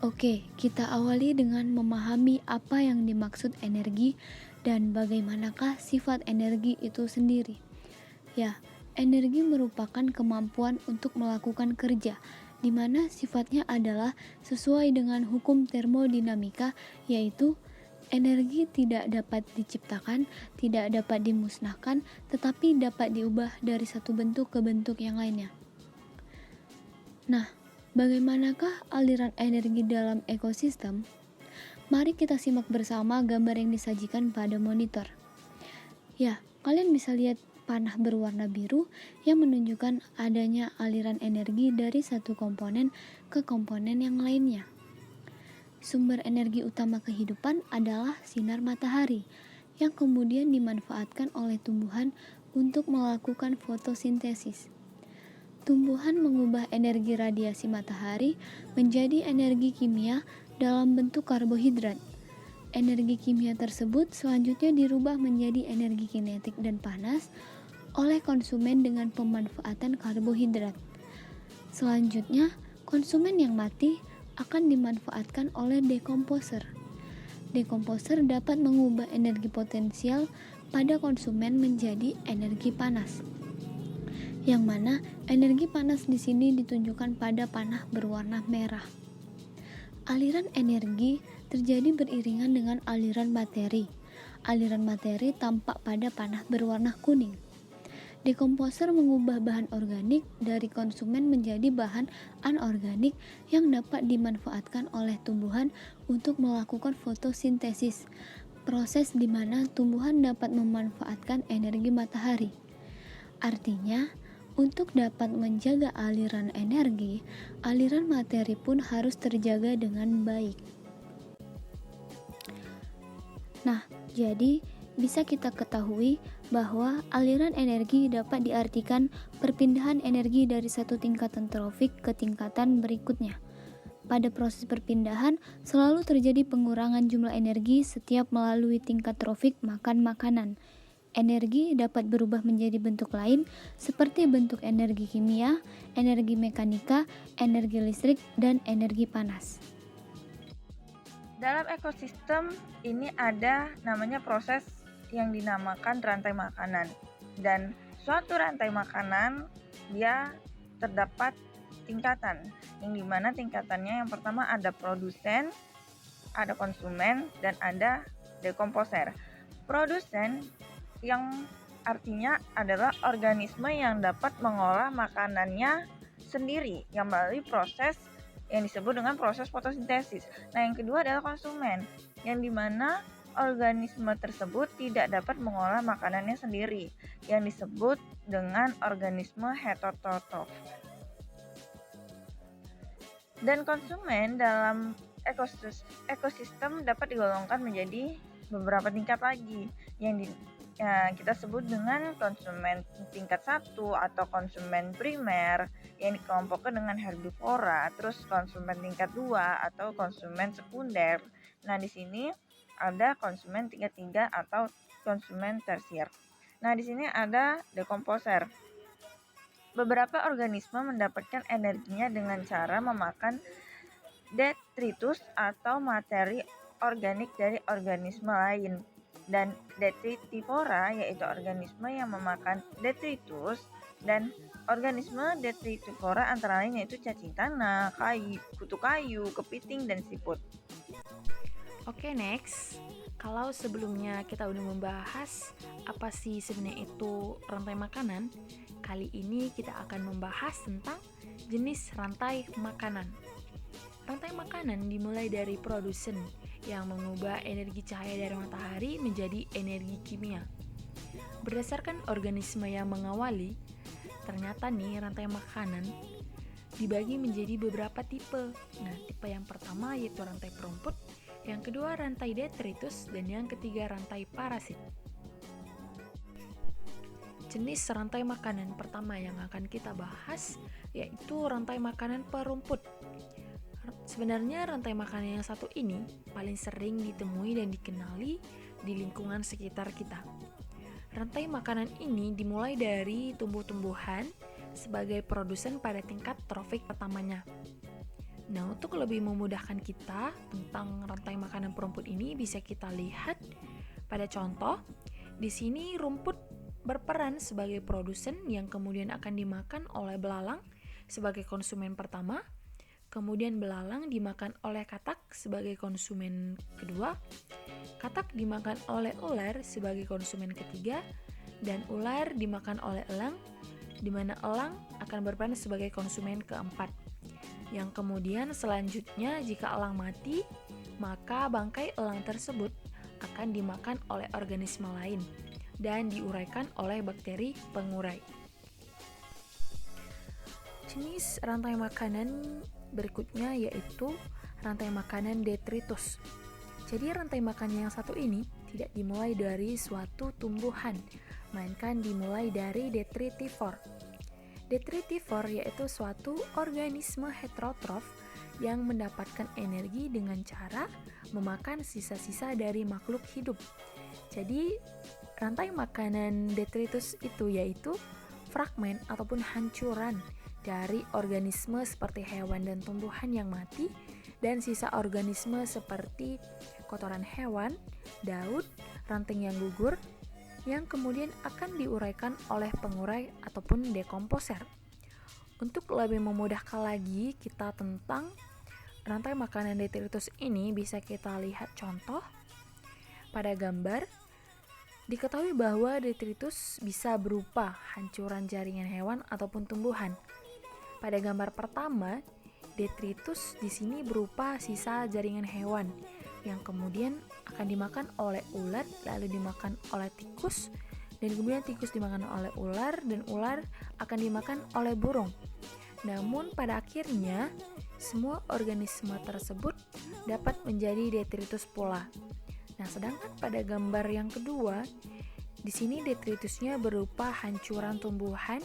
Oke, kita awali dengan memahami apa yang dimaksud energi dan bagaimanakah sifat energi itu sendiri. Ya, energi merupakan kemampuan untuk melakukan kerja, di mana sifatnya adalah sesuai dengan hukum termodinamika, yaitu energi tidak dapat diciptakan, tidak dapat dimusnahkan, tetapi dapat diubah dari satu bentuk ke bentuk yang lainnya. Nah, bagaimanakah aliran energi dalam ekosistem? Mari kita simak bersama gambar yang disajikan pada monitor. Ya, kalian bisa lihat panah berwarna biru yang menunjukkan adanya aliran energi dari satu komponen ke komponen yang lainnya. Sumber energi utama kehidupan adalah sinar matahari, yang kemudian dimanfaatkan oleh tumbuhan untuk melakukan fotosintesis. Tumbuhan mengubah energi radiasi matahari menjadi energi kimia dalam bentuk karbohidrat. Energi kimia tersebut selanjutnya dirubah menjadi energi kinetik dan panas oleh konsumen dengan pemanfaatan karbohidrat. Selanjutnya, konsumen yang mati akan dimanfaatkan oleh dekomposer. Dekomposer dapat mengubah energi potensial pada konsumen menjadi energi panas, yang mana energi panas di sini ditunjukkan pada panah berwarna merah. Aliran energi terjadi beriringan dengan aliran materi. Aliran materi tampak pada panah berwarna kuning. Dekomposer mengubah bahan organik dari konsumen menjadi bahan anorganik yang dapat dimanfaatkan oleh tumbuhan untuk melakukan fotosintesis, proses di mana tumbuhan dapat memanfaatkan energi matahari. Artinya, untuk dapat menjaga aliran energi, aliran materi pun harus terjaga dengan baik. Nah, jadi bisa kita ketahui bahwa aliran energi dapat diartikan perpindahan energi dari satu tingkatan trofik ke tingkatan berikutnya. Pada proses perpindahan, selalu terjadi pengurangan jumlah energi setiap melalui tingkat trofik makan makanan. Energi dapat berubah menjadi bentuk lain seperti bentuk energi kimia, energi mekanika, energi listrik, dan energi panas. Dalam ekosistem ini ada namanya proses yang dinamakan rantai makanan. Dan suatu rantai makanan dia terdapat tingkatan, yang dimana tingkatannya yang pertama ada produsen, ada konsumen, dan ada dekomposer. Produsen yang artinya adalah organisme yang dapat mengolah makanannya sendiri yang melalui proses yang disebut dengan proses fotosintesis. Nah, yang kedua adalah konsumen, yang dimana organisme tersebut tidak dapat mengolah makanannya sendiri, yang disebut dengan organisme heterotrof. Dan konsumen dalam ekosistem dapat digolongkan menjadi beberapa tingkat lagi, yang kita sebut dengan konsumen tingkat 1 atau konsumen primer yang dikelompokkan dengan herbivora, terus konsumen tingkat 2 atau konsumen sekunder. Nah, di sini ada konsumen tingkat 3 atau konsumen tersier. Nah, di sini ada dekomposer. Beberapa organisme mendapatkan energinya dengan cara memakan detritus atau materi organik dari organisme lain. Dan detritivora yaitu organisme yang memakan detritus, dan organisme detritivora antara lain yaitu cacing tanah, kutu kayu, kepiting, dan siput. Oke, next. Kalau sebelumnya kita udah membahas apa sih sebenarnya itu rantai makanan, kali ini kita akan membahas tentang jenis rantai makanan. Rantai makanan dimulai dari produsen yang mengubah energi cahaya dari matahari menjadi energi kimia. Berdasarkan organisme yang mengawali, ternyata nih rantai makanan dibagi menjadi beberapa tipe. Nah, tipe yang pertama yaitu rantai perumput, yang kedua rantai detritus, dan yang ketiga rantai parasit. Jenis rantai makanan pertama yang akan kita bahas yaitu rantai makanan perumput. Sebenarnya rantai makanan yang satu ini paling sering ditemui dan dikenali di lingkungan sekitar kita. Rantai makanan ini dimulai dari tumbuh-tumbuhan sebagai produsen pada tingkat trofik pertamanya. Nah, untuk lebih memudahkan kita tentang rantai makanan perumput ini bisa kita lihat pada contoh. Di sini rumput berperan sebagai produsen yang kemudian akan dimakan oleh belalang sebagai konsumen pertama. Kemudian belalang dimakan oleh katak sebagai konsumen kedua. Katak dimakan oleh ular sebagai konsumen ketiga. Dan ular dimakan oleh elang, di mana elang akan berperan sebagai konsumen keempat. Yang kemudian selanjutnya jika elang mati, maka bangkai elang tersebut akan dimakan oleh organisme lain dan diuraikan oleh bakteri pengurai. Jenis rantai makanan berikutnya yaitu rantai makanan detritus. Jadi rantai makanan yang satu ini tidak dimulai dari suatu tumbuhan, melainkan dimulai dari detritivor. Detritivor yaitu suatu organisme heterotrof yang mendapatkan energi dengan cara memakan sisa-sisa dari makhluk hidup. Jadi rantai makanan detritus itu yaitu fragmen ataupun hancuran dari organisme seperti hewan dan tumbuhan yang mati dan sisa organisme seperti kotoran hewan, daun, ranting yang gugur yang kemudian akan diuraikan oleh pengurai ataupun dekomposer. Untuk lebih memudahkan lagi kita tentang rantai makanan detritus ini bisa kita lihat contoh pada gambar. Diketahui bahwa detritus bisa berupa hancuran jaringan hewan ataupun tumbuhan. Pada gambar pertama, detritus di sini berupa sisa jaringan hewan yang kemudian akan dimakan oleh ulat, lalu dimakan oleh tikus, dan kemudian tikus dimakan oleh ular, dan ular akan dimakan oleh burung. Namun pada akhirnya, semua organisme tersebut dapat menjadi detritus pula. Nah, sedangkan pada gambar yang kedua, di sini detritusnya berupa hancuran tumbuhan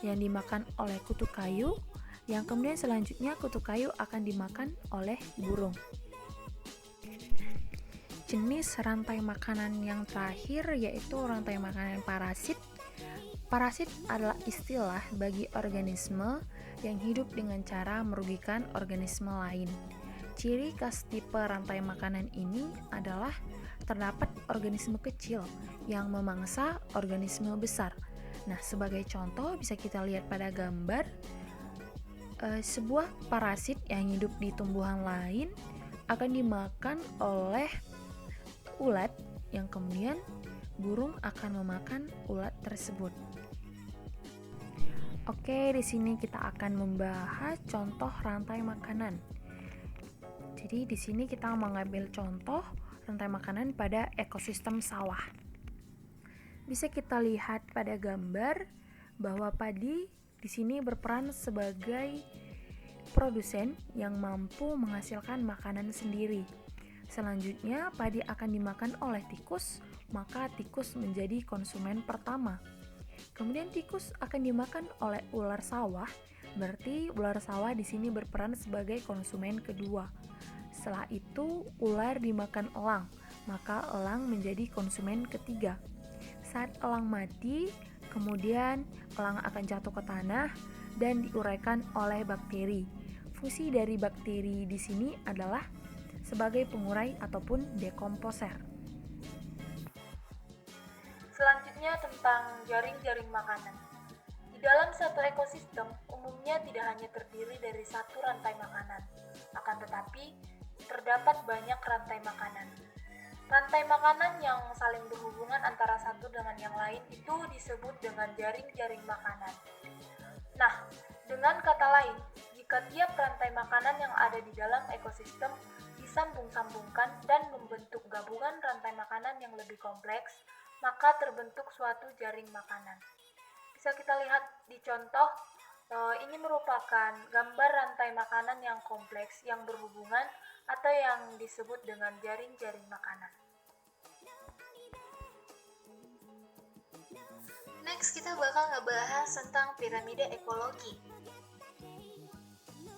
yang dimakan oleh kutu kayu, yang kemudian selanjutnya kutu kayu akan dimakan oleh burung. Jenis rantai makanan yang terakhir yaitu rantai makanan parasit. Parasit adalah istilah bagi organisme yang hidup dengan cara merugikan organisme lain. Ciri khas tipe rantai makanan ini adalah terdapat organisme kecil yang memangsa organisme besar. Nah, sebagai contoh bisa kita lihat pada gambar sebuah parasit yang hidup di tumbuhan lain akan dimakan oleh ulat yang kemudian burung akan memakan ulat tersebut. Oke, di sini kita akan membahas contoh rantai makanan. Jadi di sini kita mengambil contoh rantai makanan pada ekosistem sawah. Bisa kita lihat pada gambar bahwa padi di sini berperan sebagai produsen yang mampu menghasilkan makanan sendiri. Selanjutnya, padi akan dimakan oleh tikus, maka tikus menjadi konsumen pertama. Kemudian tikus akan dimakan oleh ular sawah, berarti ular sawah di sini berperan sebagai konsumen kedua. Setelah itu, ular dimakan elang, maka elang menjadi konsumen ketiga. Saat elang mati, kemudian elang akan jatuh ke tanah dan diuraikan oleh bakteri. Fungsi dari bakteri di sini adalah sebagai pengurai ataupun dekomposer. Selanjutnya tentang jaring-jaring makanan. Di dalam satu ekosistem, umumnya tidak hanya terdiri dari satu rantai makanan, akan tetapi terdapat banyak rantai makanan. Rantai makanan yang saling berhubungan antara satu dengan yang lain itu disebut dengan jaring-jaring makanan. Nah, dengan kata lain, jika tiap rantai makanan yang ada di dalam ekosistem disambung-sambungkan dan membentuk gabungan rantai makanan yang lebih kompleks, maka terbentuk suatu jaring makanan. Bisa kita lihat di contoh, ini merupakan gambar rantai makanan yang kompleks yang berhubungan atau yang disebut dengan jaring-jaring makanan. Next, kita bakal ngebahas tentang piramida ekologi.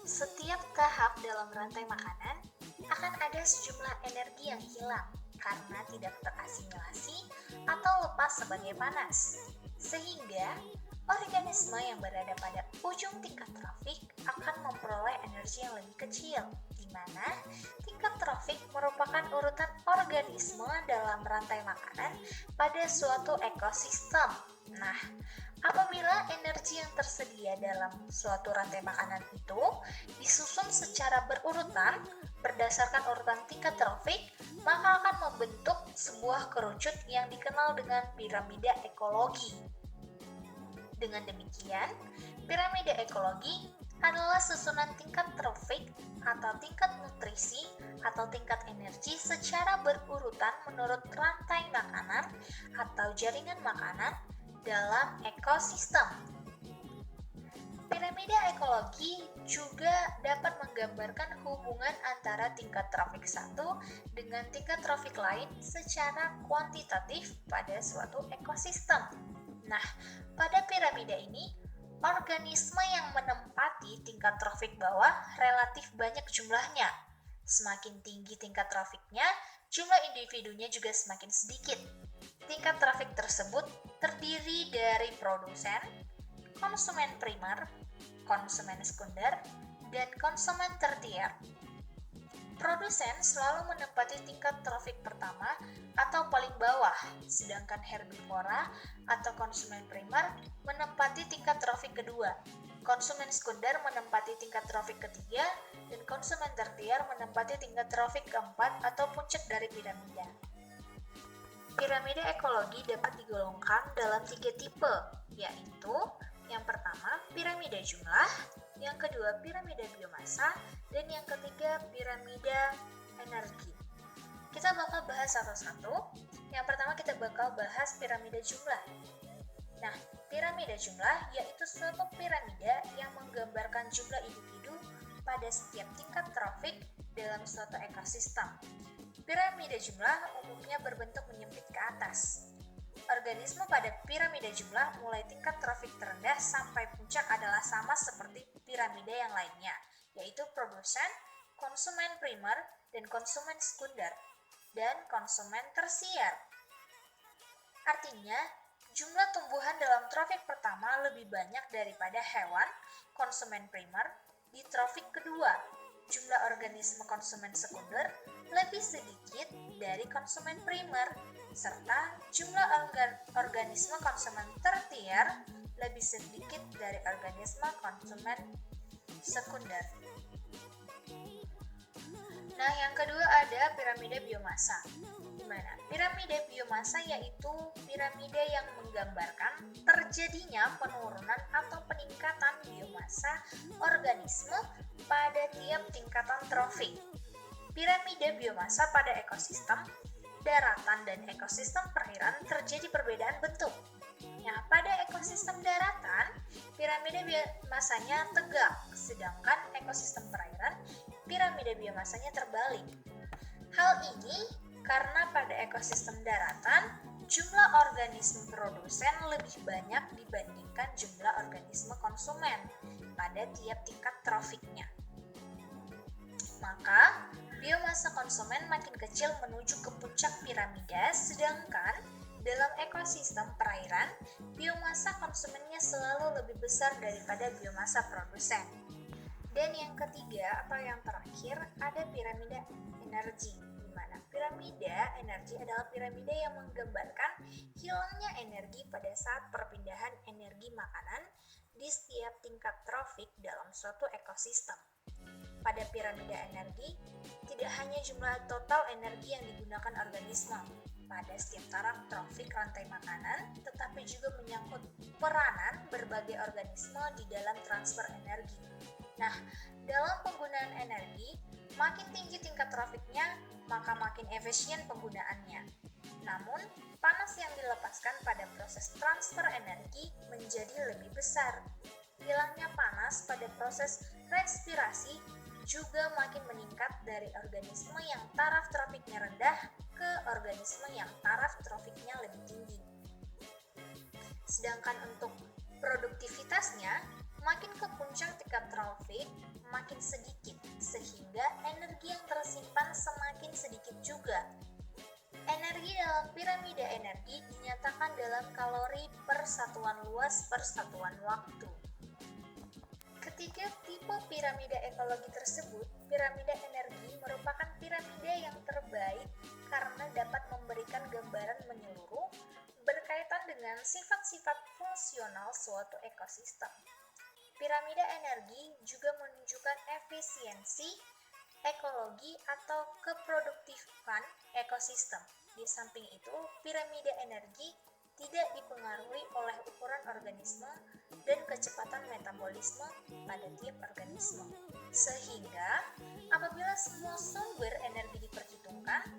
Setiap tahap dalam rantai makanan akan ada sejumlah energi yang hilang karena tidak terasimilasi atau lepas sebagai panas. Sehingga Organisme yang berada pada ujung tingkat trofik akan memperoleh energi yang lebih kecil, di mana tingkat trofik merupakan urutan organisme dalam rantai makanan pada suatu ekosistem. Nah, apabila energi yang tersedia dalam suatu rantai makanan itu disusun secara berurutan berdasarkan urutan tingkat trofik, maka akan membentuk sebuah kerucut yang dikenal dengan piramida ekologi. Dengan demikian, piramida ekologi adalah susunan tingkat trofik atau tingkat nutrisi atau tingkat energi secara berurutan menurut rantai makanan atau jaringan makanan dalam ekosistem. Piramida ekologi juga dapat menggambarkan hubungan antara tingkat trofik satu dengan tingkat trofik lain secara kuantitatif pada suatu ekosistem. Nah, pada piramida ini, organisme yang menempati tingkat trofik bawah relatif banyak jumlahnya. Semakin tinggi tingkat trofiknya, jumlah individunya juga semakin sedikit. Tingkat trofik tersebut terdiri dari produsen, konsumen primer, konsumen sekunder, dan konsumen tersier. Produsen selalu menempati tingkat trofik pertama atau paling bawah, sedangkan herbivora atau konsumen primer menempati tingkat trofik kedua. Konsumen sekunder menempati tingkat trofik ketiga, dan konsumen tersier menempati tingkat trofik keempat atau puncak dari piramida. Piramida ekologi dapat digolongkan dalam 3 tipe, yaitu yang pertama piramida jumlah, yang kedua piramida biomasa, dan yang ketiga piramida energi. Kita bakal bahas satu-satu. Yang pertama kita bakal bahas piramida jumlah. Nah, piramida jumlah yaitu suatu piramida yang menggambarkan jumlah individu pada setiap tingkat trofik dalam suatu ekosistem. Piramida jumlah umumnya berbentuk menyempit ke atas. Organisme pada piramida jumlah mulai tingkat trofik terendah sampai puncak adalah sama seperti piramida yang lainnya, yaitu produsen, konsumen primer, dan konsumen sekunder, dan konsumen tersier. Artinya, jumlah tumbuhan dalam trofik pertama lebih banyak daripada hewan, konsumen primer, di trofik kedua. Jumlah organisme konsumen sekunder lebih sedikit dari konsumen primer, serta jumlah organisme konsumen tersier lebih sedikit dari organisme konsumen sekunder. Nah, yang kedua ada piramida biomasa. Di mana piramida biomasa yaitu piramida yang menggambarkan terjadinya penurunan atau peningkatan biomasa organisme pada tiap tingkatan trofik. Piramida biomasa pada ekosistem daratan dan ekosistem perairan terjadi perbedaan bentuk. Nah, pada ekosistem daratan, piramida biomasanya tegak, sedangkan ekosistem perairan, piramida biomasanya terbalik. Hal ini karena pada ekosistem daratan, jumlah organisme produsen lebih banyak dibandingkan jumlah organisme konsumen pada tiap tingkat trofiknya. Maka, biomasa konsumen makin kecil menuju ke puncak piramida, sedangkan dalam ekosistem perairan, biomasa konsumennya selalu lebih besar daripada biomasa produsen. Dan yang ketiga atau yang terakhir ada piramida energi, di mana piramida energi adalah piramida yang menggambarkan hilangnya energi pada saat perpindahan energi makanan di setiap tingkat trofik dalam suatu ekosistem. Pada piramida energi, tidak hanya jumlah total energi yang digunakan organisme pada setiap taraf trofik rantai makanan, tetapi juga menyangkut peranan berbagai organisme di dalam transfer energi. Nah, dalam penggunaan energi, makin tinggi tingkat trofiknya, maka makin efisien penggunaannya. Namun, panas yang dilepaskan pada proses transfer energi menjadi lebih besar. Hilangnya panas pada proses respirasi juga makin meningkat dari organisme yang taraf trofiknya rendah ke organisme yang taraf trofiknya lebih tinggi. Sedangkan untuk produktivitasnya, makin ke puncak tingkat trofik makin sedikit, sehingga energi yang tersimpan semakin sedikit juga. Energi Energi dalam piramida energi dinyatakan dalam kalori per satuan luas per satuan waktu. Ketiga tipe piramida ekologi tersebut, piramida energi merupakan piramida yang terbaik karena dapat memberikan gambaran menyeluruh berkaitan dengan sifat-sifat fungsional suatu ekosistem. Piramida energi juga menunjukkan efisiensi, ekologi atau keproduktifan ekosistem. Di samping itu, piramida energi tidak dipengaruhi oleh ukuran organisme dan kecepatan metabolisme pada tiap organisme. Sehingga, apabila semua sumber energi diperhitungkan,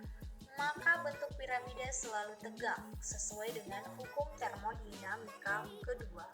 maka bentuk piramida selalu tegak sesuai dengan hukum termodinamika kedua.